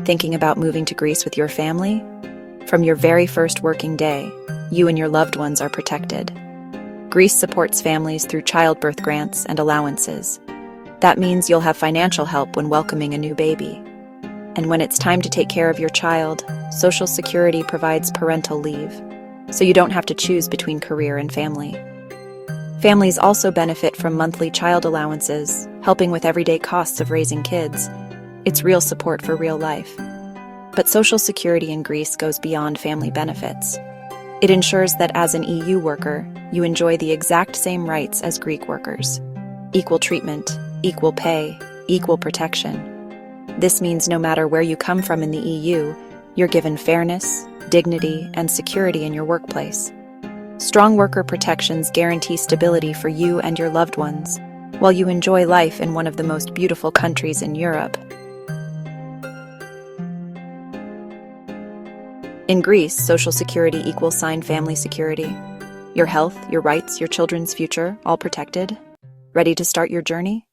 Thinking about moving to Greece with your family? From your very first working day, you and your loved ones are protected. Greece supports families through childbirth grants and allowances. That means you'll have financial help when welcoming a new baby. And when it's time to take care of your child, Social Security provides parental leave, so you don't have to choose between career and family. Families also benefit from monthly child allowances, helping with everyday costs of raising kids. It's real support for real life. But Social Security in Greece goes beyond family benefits. It ensures that as an EU worker, you enjoy the exact same rights as Greek workers. Equal treatment, equal pay, equal protection. This means no matter where you come from in the EU, you're given fairness, dignity, and security in your workplace. Strong worker protections guarantee stability for you and your loved ones, while you enjoy life in one of the most beautiful countries in Europe. In Greece, Social Security equals family security. Your health, your rights, your children's future, all protected. Ready to start your journey?